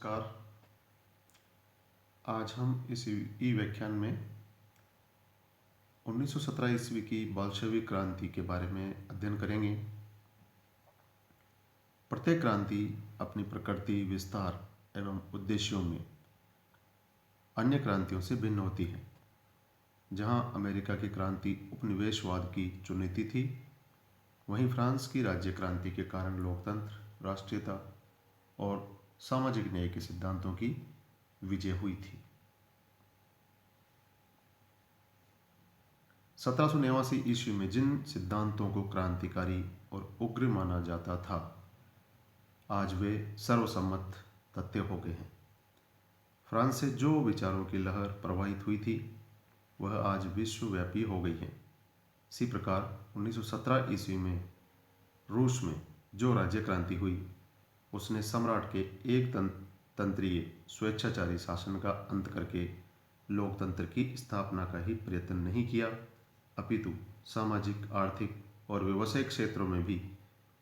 नमस्कार। आज हम इस ई व्याख्यान में 1917 ईस्वी की बोल्शेविक क्रांति के बारे में अध्ययन करेंगे। प्रत्येक क्रांति अपनी प्रकृति, विस्तार एवं उद्देश्यों में अन्य क्रांतियों से भिन्न होती है। जहां अमेरिका की क्रांति उपनिवेशवाद की चुनौती थी, वहीं फ्रांस की राज्य क्रांति के कारण लोकतंत्र, राष्ट्रीयता और सामाजिक न्याय के सिद्धांतों की विजय हुई थी। 1789 ईस्वी में जिन सिद्धांतों को क्रांतिकारी और उग्र माना जाता था, आज वे सर्वसम्मत तथ्य हो गए हैं। फ्रांस से जो विचारों की लहर प्रवाहित हुई थी, वह आज विश्वव्यापी हो गई है। इसी प्रकार 1917 ईस्वी में रूस में जो राज्य क्रांति हुई, उसने सम्राट के एक तंत्रीय स्वेच्छाचारी शासन का अंत करके लोकतंत्र की स्थापना का ही प्रयत्न नहीं किया, अपितु सामाजिक, आर्थिक और व्यवसायिक क्षेत्रों में भी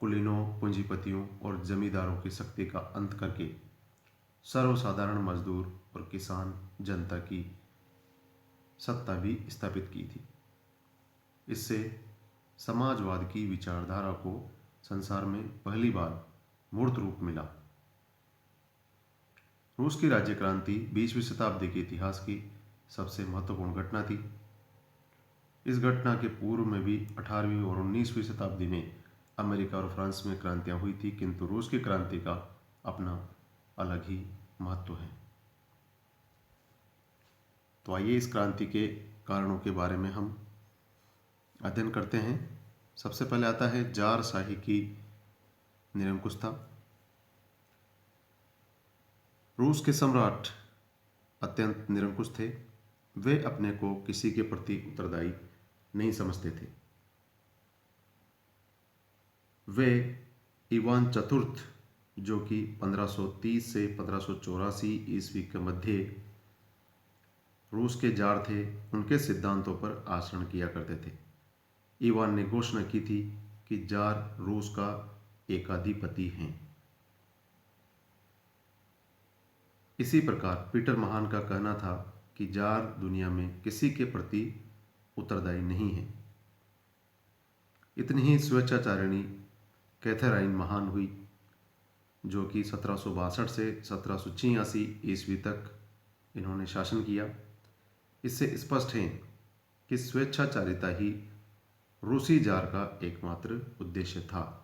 कुलीनों, पूंजीपतियों और जमींदारों की शक्ति का अंत करके सर्वसाधारण मजदूर और किसान जनता की सत्ता भी स्थापित की थी। इससे समाजवाद की विचारधारा को संसार में पहली बार मूर्त रूप मिला। रूस की राज्य क्रांति 20वीं शताब्दी के इतिहास की सबसे महत्वपूर्ण घटना थी। इस घटना के पूर्व में भी 18वीं और 19वीं शताब्दी में अमेरिका और फ्रांस में क्रांतियां हुई थी, किंतु रूस की क्रांति का अपना अलग ही महत्व है। तो आइए इस क्रांति के कारणों के बारे में हम अध्ययन करते हैं। सबसे पहले आता है जारशाही की निरंकुशता। रूस के सम्राट अत्यंत निरंकुश थे। वे अपने को किसी के प्रति उत्तरदायी नहीं समझते थे। वे इवान चतुर्थ, जो कि 1530 से 1584 ईस्वी के मध्य रूस के जार थे, उनके सिद्धांतों पर आचरण किया करते थे। इवान ने घोषणा की थी कि जार रूस का एकाधिपति हैं। इसी प्रकार पीटर महान का कहना था कि जार दुनिया में किसी के प्रति उत्तरदायी नहीं है। इतनी ही स्वेच्छाचारिणी कैथरीन महान हुई, जो कि 1762 से 1786 ईस्वी तक इन्होंने शासन किया। इससे स्पष्ट है कि स्वेच्छाचारिता ही रूसी जार का एकमात्र उद्देश्य था।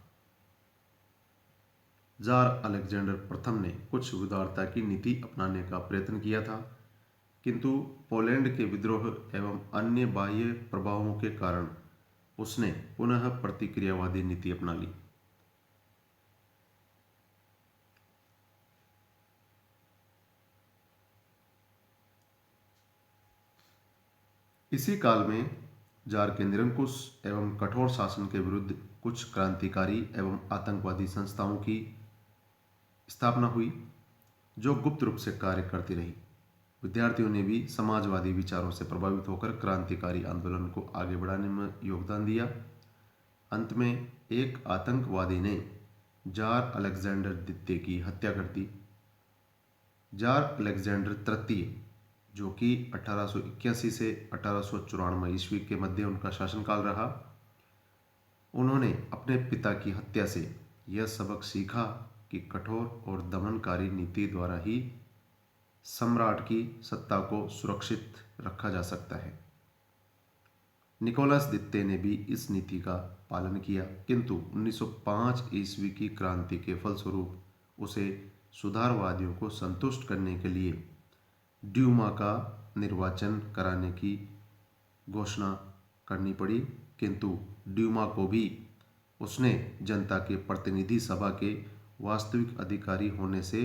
जार अलेक्जेंडर प्रथम ने कुछ उदारता की नीति अपनाने का प्रयत्न किया था, किंतु पोलैंड के विद्रोह एवं अन्य बाह्य प्रभावों के कारण उसने पुनः प्रतिक्रियावादी नीति अपना ली। इसी काल में जार के निरंकुश एवं कठोर शासन के विरुद्ध कुछ क्रांतिकारी एवं आतंकवादी संस्थाओं की स्थापना हुई, जो गुप्त रूप से कार्य करती रही। विद्यार्थियों ने भी समाजवादी विचारों से प्रभावित होकर क्रांतिकारी आंदोलन को आगे बढ़ाने में योगदान दिया। अंत में एक आतंकवादी ने जार अलेक्जेंडर द्वितीय की हत्या कर दी। जार अलेक्जेंडर तृतीय, जो कि 1881 से 1894 ईस्वी के मध्य उनका शासनकाल रहा, उन्होंने अपने पिता की हत्या से यह सबक सीखा कि कठोर और दमनकारी नीति द्वारा ही सम्राट की सत्ता को सुरक्षित रखा जा सकता है। निकोलस द्वितीय ने भी इस नीति का पालन किया, किंतु 1905 ईस्वी की क्रांति के फलस्वरूप उसे सुधारवादियों को संतुष्ट करने के लिए ड्यूमा का निर्वाचन कराने की घोषणा करनी पड़ी, किंतु ड्यूमा को भी उसने जनता के प्रतिनिधि सभा के वास्तविक अधिकारी होने से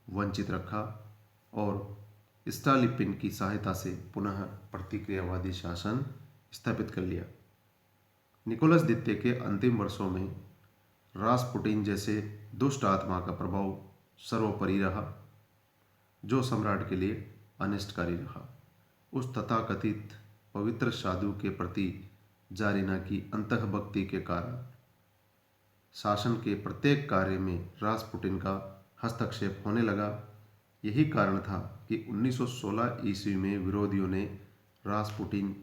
वंचित रखा और स्टालिपिन की सहायता से पुनः प्रतिक्रियावादी शासन स्थापित कर लिया। निकोलस द्वितीय के अंतिम वर्षों में रासपुटिन जैसे दुष्ट आत्मा का प्रभाव सर्वोपरि रहा, जो सम्राट के लिए अनिष्टकारी रहा। उस तथाकथित पवित्र साधु के प्रति जारीना की अंतःभक्ति के कारण शासन के प्रत्येक कार्य में रासपुटिन का हस्तक्षेप होने लगा यही कारण था कि 1916 ईस्वी में विरोधियों ने रासपुटिन,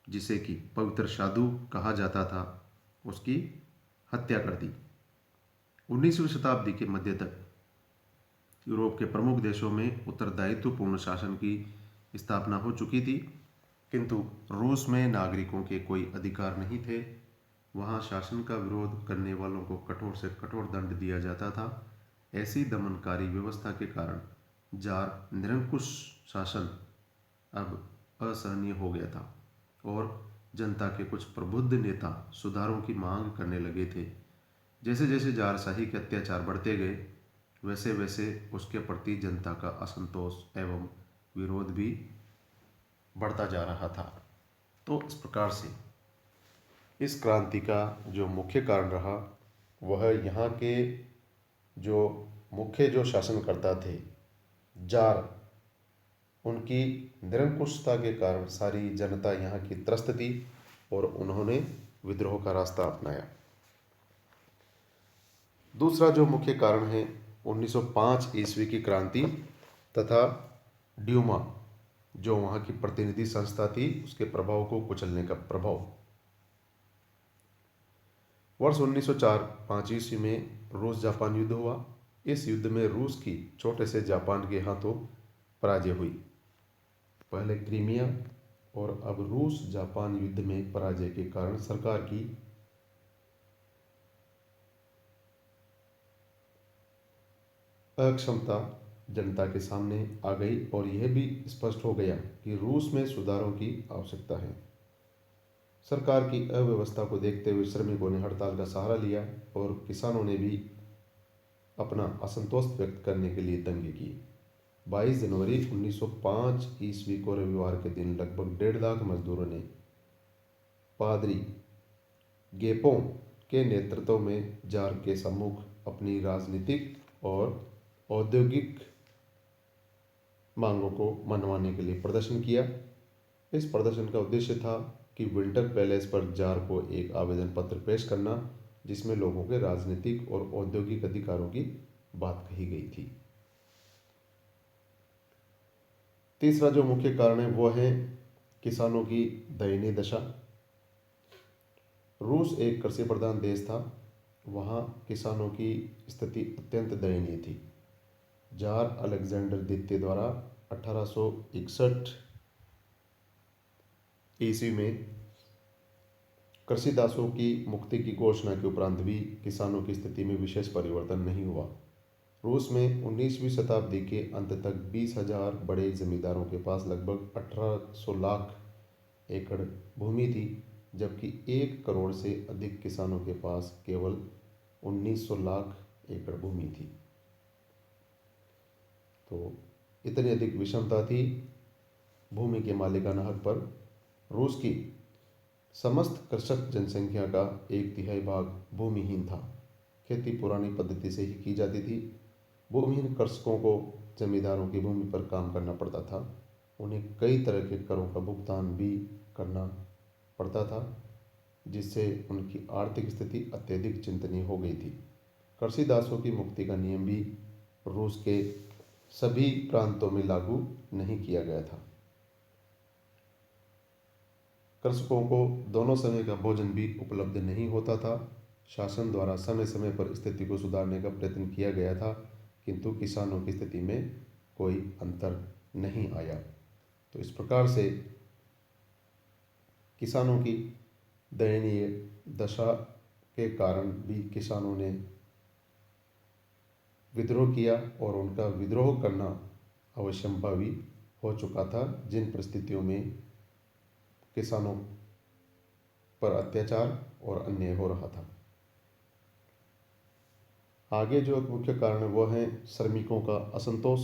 जिसे कि पवित्र साधु कहा जाता था, उसकी हत्या कर दी। 19वीं शताब्दी के मध्य तक यूरोप के प्रमुख देशों में उत्तरदायित्वपूर्ण शासन की स्थापना हो चुकी थी, किंतु रूस में नागरिकों के कोई अधिकार नहीं थे। वहाँ शासन का विरोध करने वालों को कठोर से कठोर दंड दिया जाता था। ऐसी दमनकारी व्यवस्था के कारण जार निरंकुश शासन अब असहनीय हो गया था और जनता के कुछ प्रबुद्ध नेता सुधारों की मांग करने लगे थे। जैसे जैसे जारशाही के अत्याचार बढ़ते गए, वैसे वैसे उसके प्रति जनता का असंतोष एवं विरोध भी बढ़ता जा रहा था। तो इस प्रकार से इस क्रांति का जो मुख्य कारण रहा, वह यहाँ के जो शासनकर्ता थे, जार, उनकी निरंकुशता के कारण सारी जनता यहाँ की त्रस्त थी और उन्होंने विद्रोह का रास्ता अपनाया। दूसरा जो मुख्य कारण है 1905 ईस्वी की क्रांति तथा ड्यूमा, जो वहाँ की प्रतिनिधि संस्था थी, उसके प्रभाव को कुचलने का प्रभाव। वर्ष 1904-05 ईस्वी में रूस जापान युद्ध हुआ। इस युद्ध में रूस की छोटे से जापान के हाथों पराजय हुई। पहले क्रीमिया और अब रूस जापान युद्ध में पराजय के कारण सरकार की अक्षमता जनता के सामने आ गई और यह भी स्पष्ट हो गया कि रूस में सुधारों की आवश्यकता है। सरकार की अव्यवस्था को देखते हुए श्रमिकों ने हड़ताल का सहारा लिया और किसानों ने भी अपना असंतोष व्यक्त करने के लिए दंगे किए। 22 जनवरी 1905 ईस्वी को रविवार के दिन लगभग 1.5 लाख मजदूरों ने पादरी गेपों के नेतृत्व में जार के सम्मुख अपनी राजनीतिक और औद्योगिक मांगों को मनवाने के लिए प्रदर्शन किया। इस प्रदर्शन का उद्देश्य था कि विंटर पैलेस पर जार को एक आवेदन पत्र पेश करना, जिसमें लोगों के राजनीतिक और औद्योगिक अधिकारों की बात कही गई थी। तीसरा जो मुख्य कारण है वो है किसानों की दयनीय दशा। रूस एक कृषि प्रधान देश था, वहाँ किसानों की स्थिति अत्यंत दयनीय थी। जार अलेक्जेंडर द्वितीय द्वारा 1861 ईस्वी में कृषि दासों की मुक्ति की घोषणा के उपरांत भी किसानों की स्थिति में विशेष परिवर्तन नहीं हुआ। रूस में 19वीं शताब्दी के अंत तक 20,000 बड़े जमींदारों के पास लगभग 1800 लाख एकड़ भूमि थी, जबकि 1 करोड़ से अधिक किसानों के पास केवल 1900 लाख एकड़ भूमि थी। तो इतनी अधिक विषमता थी भूमि के मालिकाना हक पर। रूस की समस्त कृषक जनसंख्या का 1/3 भाग भूमिहीन था। खेती पुरानी पद्धति से ही की जाती थी। भूमिहीन कृषकों को जमींदारों की भूमि पर काम करना पड़ता था। उन्हें कई तरह के करों का भुगतान भी करना पड़ता था, जिससे उनकी आर्थिक स्थिति अत्यधिक चिंतनीय हो गई थी। कृषि दासों की मुक्ति का नियम भी रूस के सभी प्रांतों में लागू नहीं किया गया था। कृषकों को दोनों समय का भोजन भी उपलब्ध नहीं होता था। शासन द्वारा समय समय पर स्थिति को सुधारने का प्रयत्न किया गया था, किंतु किसानों की स्थिति में कोई अंतर नहीं आया। तो इस प्रकार से किसानों की दयनीय दशा के कारण भी किसानों ने विद्रोह किया और उनका विद्रोह करना अवश्यंभावी हो चुका था, जिन परिस्थितियों में किसानों पर अत्याचार और अन्याय हो रहा था। आगे जो मुख्य कारण है वो है श्रमिकों का असंतोष।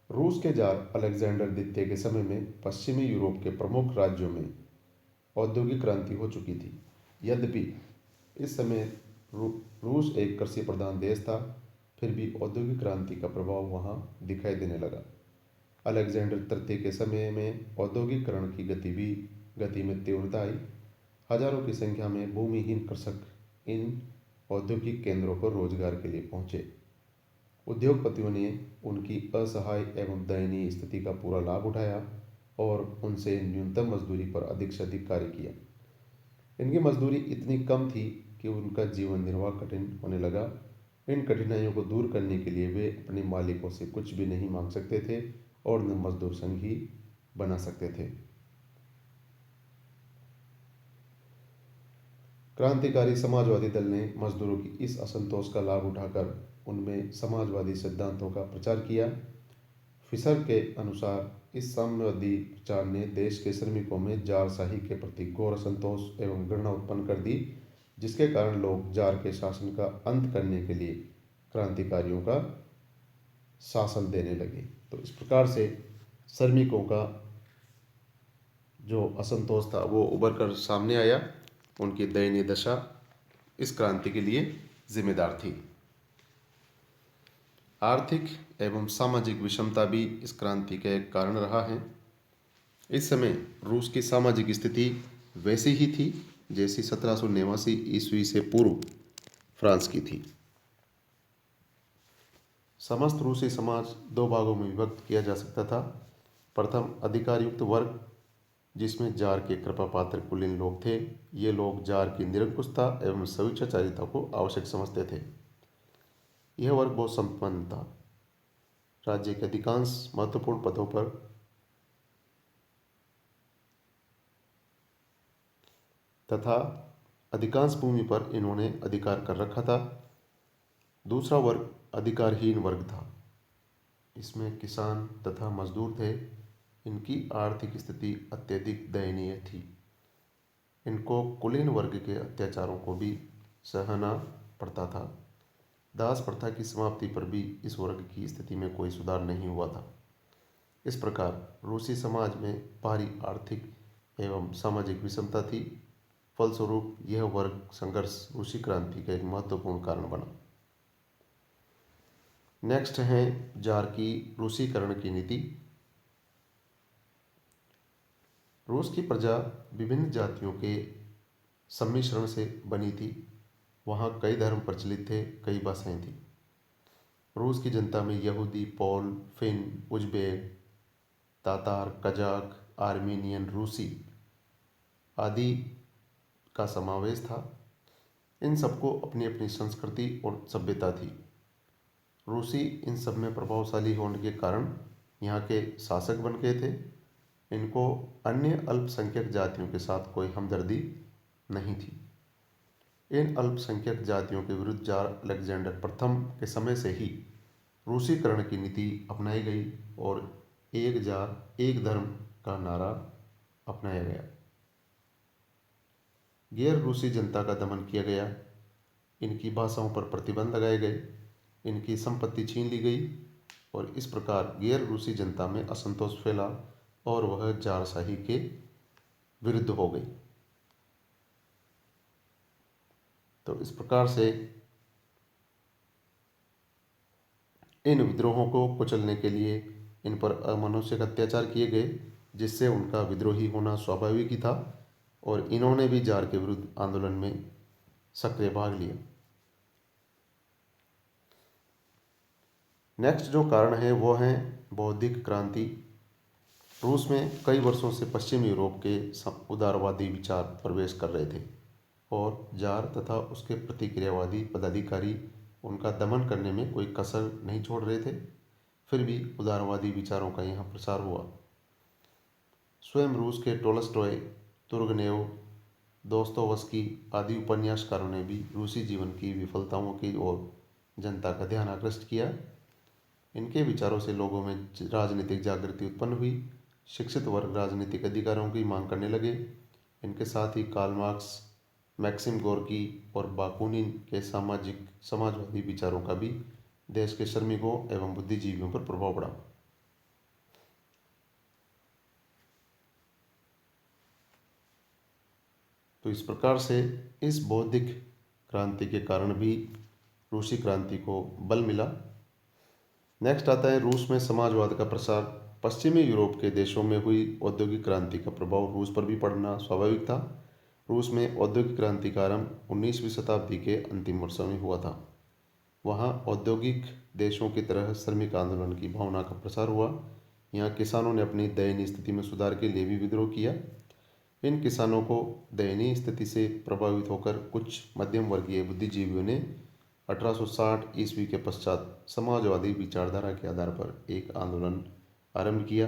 रूस के जार अलेक्जेंडर द्वितीय के समय में पश्चिमी यूरोप के प्रमुख राज्यों में औद्योगिक क्रांति हो चुकी थी। यद्यपि इस समय रूस एक कृषि प्रधान देश था, फिर भी औद्योगिक क्रांति का प्रभाव वहाँ दिखाई देने लगा। अलेक्जेंडर तृतीय के समय में औद्योगिकरण की गति भी गति में तीव्रता आई। हजारों की संख्या में भूमिहीन कृषक इन औद्योगिक केंद्रों पर रोजगार के लिए पहुंचे। उद्योगपतियों ने उनकी असहाय एवं दयनीय स्थिति का पूरा लाभ उठाया और उनसे न्यूनतम मजदूरी पर अधिक से अधिक कार्य किया। इनकी मजदूरी इतनी कम थी कि उनका जीवन निर्वाह कठिन होने लगा। इन कठिनाइयों को दूर करने के लिए वे अपने मालिकों से कुछ भी नहीं मांग सकते थे और न मजदूर संघ ही बना सकते थे। क्रांतिकारी समाजवादी दल ने मजदूरों की इस असंतोष का लाभ उठाकर उनमें समाजवादी सिद्धांतों का प्रचार किया। फिशर के अनुसार इस साम्यवादी प्रचार ने देश के श्रमिकों में जारशाही के प्रति घोर असंतोष एवं घृणा उत्पन्न कर दी, जिसके कारण लोग जार के शासन का अंत करने के लिए क्रांतिकारियों का शासन देने लगे। तो इस प्रकार से श्रमिकों का जो असंतोष था वो उभर कर सामने आया। उनकी दयनीय दशा इस क्रांति के लिए जिम्मेदार थी। आर्थिक एवं सामाजिक विषमता भी इस क्रांति का एक कारण रहा है। इस समय रूस की सामाजिक स्थिति वैसी ही थी जैसी 1789 ईस्वी से पूर्व फ्रांस की थी। समस्त रूसी समाज दो भागों में विभक्त किया जा सकता था। प्रथम, अधिकारयुक्त वर्ग, जिसमें जार के कृपा पात्र कुलीन लोग थे। ये लोग जार की निरंकुशता एवं स्वेच्छाचारिता को आवश्यक समझते थे। यह वर्ग बहुत संपन्न था। राज्य के अधिकांश महत्वपूर्ण पदों पर तथा अधिकांश भूमि पर इन्होंने अधिकार कर रखा था। दूसरा वर्ग अधिकारहीन वर्ग था। इसमें किसान तथा मजदूर थे। इनकी आर्थिक स्थिति अत्यधिक दयनीय थी। इनको कुलीन वर्ग के अत्याचारों को भी सहना पड़ता था। दास प्रथा की समाप्ति पर भी इस वर्ग की स्थिति में कोई सुधार नहीं हुआ था। इस प्रकार रूसी समाज में भारी आर्थिक एवं सामाजिक विषमता थी। फलस्वरूप यह वर्ग संघर्ष रूसी क्रांति का एक महत्वपूर्ण कारण बना। नेक्स्ट है जार की रूसीकरण की नीति। रूस की प्रजा विभिन्न जातियों के सम्मिश्रण से बनी थी। वहाँ कई धर्म प्रचलित थे, कई भाषाएं थी। रूस की जनता में यहूदी, पौल, Finn, Uzbek, Tatar, Kazakh, Armenian, रूसी आदि का समावेश था। इन सबको अपनी अपनी संस्कृति और सभ्यता थी। रूसी इन सब में प्रभावशाली होने के कारण यहाँ के शासक बन गए थे। इनको अन्य अल्पसंख्यक जातियों के साथ कोई हमदर्दी नहीं थी। इन अल्पसंख्यक जातियों के विरुद्ध जार अलेक्जेंडर प्रथम के समय से ही रूसीकरण की नीति अपनाई गई और एक जार एक धर्म का नारा अपनाया गया। गैर रूसी जनता का दमन किया गया। इनकी भाषाओं पर प्रतिबंध लगाए गए। इनकी संपत्ति छीन ली गई और इस प्रकार गैर रूसी जनता में असंतोष फैला और वह जारशाही के विरुद्ध हो गई। तो इस प्रकार से इन विद्रोहों को कुचलने के लिए इन पर अमानुषिक अत्याचार किए गए, जिससे उनका विद्रोही होना स्वाभाविक ही था और इन्होंने भी जार के विरुद्ध आंदोलन में सक्रिय भाग लिया। नेक्स्ट जो कारण है वो है बौद्धिक क्रांति। रूस में कई वर्षों से पश्चिमी यूरोप के उदारवादी विचार प्रवेश कर रहे थे और जार तथा उसके प्रतिक्रियावादी पदाधिकारी उनका दमन करने में कोई कसर नहीं छोड़ रहे थे। फिर भी उदारवादी विचारों का यहाँ प्रसार हुआ। स्वयं रूस के टोल्स्टॉय, तुर्गनेव, दोस्तोवस्की आदि उपन्यासकारों ने भी रूसी जीवन की विफलताओं की ओर जनता का ध्यान आकृष्ट किया। इनके विचारों से लोगों में राजनीतिक जागृति उत्पन्न हुई। शिक्षित वर्ग राजनीतिक अधिकारों की मांग करने लगे। इनके साथ ही कार्ल मार्क्स, मैक्सिम गोर्की और बाकुनिन के समाजवादी विचारों का भी देश के श्रमिकों एवं बुद्धिजीवियों पर प्रभाव पड़ा। तो इस प्रकार से इस बौद्धिक क्रांति के कारण भी रूसी क्रांति को बल मिला। नेक्स्ट आता है रूस में समाजवाद का प्रसार। पश्चिमी यूरोप के देशों में हुई औद्योगिक क्रांति का प्रभाव रूस पर भी पड़ना स्वाभाविक था। रूस में औद्योगिक क्रांति का आरंभ 19वीं शताब्दी के अंतिम वर्षों में हुआ था। वहाँ औद्योगिक देशों की तरह श्रमिक आंदोलन की भावना का प्रसार हुआ। यहाँ किसानों ने अपनी दयनीय स्थिति में सुधार के लिए भी विद्रोह किया। इन किसानों को दयनीय स्थिति से प्रभावित होकर कुछ मध्यम वर्गीय बुद्धिजीवियों ने 1860 ईस्वी के पश्चात समाजवादी विचारधारा के आधार पर एक आंदोलन आरंभ किया।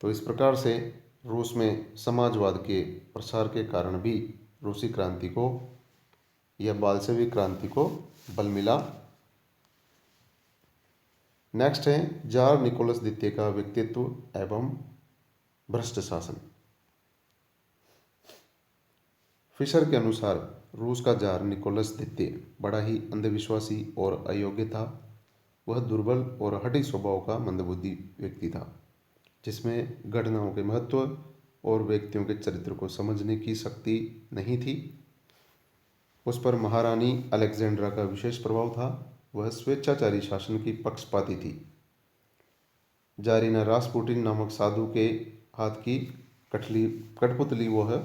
तो इस प्रकार से रूस में समाजवाद के प्रसार के कारण भी रूसी क्रांति को या बाल्शेविक क्रांति को बल मिला। नेक्स्ट है जार निकोलस द्वितीय का व्यक्तित्व एवं भ्रष्ट शासन। फिशर के अनुसार रूस का जार निकोलस द्वितीय बड़ा ही अंधविश्वासी और अयोग्य था। वह दुर्बल और हठी स्वभाव का मंदबुद्धि व्यक्ति था, जिसमें घटनाओं के महत्व और व्यक्तियों के चरित्र को समझने की शक्ति नहीं थी। उस पर महारानी अलेक्जेंड्रा का विशेष प्रभाव था। वह स्वेच्छाचारी शासन की पक्षपाती थी। जारीना रासपुटिन नामक साधु के हाथ की कठपुतली वह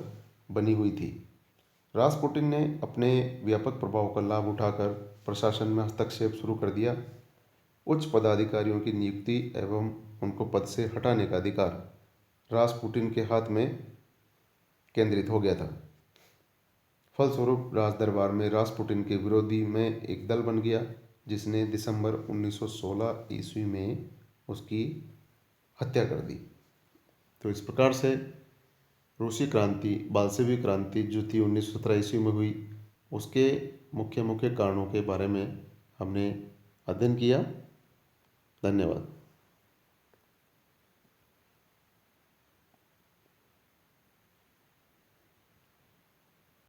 बनी हुई थी। रासपुटिन ने अपने व्यापक प्रभाव का लाभ उठाकर प्रशासन में हस्तक्षेप शुरू कर दिया। उच्च पदाधिकारियों की नियुक्ति एवं उनको पद से हटाने का अधिकार रासपुटिन के हाथ में केंद्रित हो गया था। फलस्वरूप राजदरबार में रासपुटिन के विरोधी में एक दल बन गया, जिसने दिसंबर 1916 ईस्वी में उसकी हत्या कर दी। तो इस प्रकार से रूसी क्रांति, बाल्शेविक क्रांति जो थी 1917 ईस्वी में हुई, उसके मुख्य मुख्य कारणों के बारे में हमने अध्ययन किया। धन्यवाद।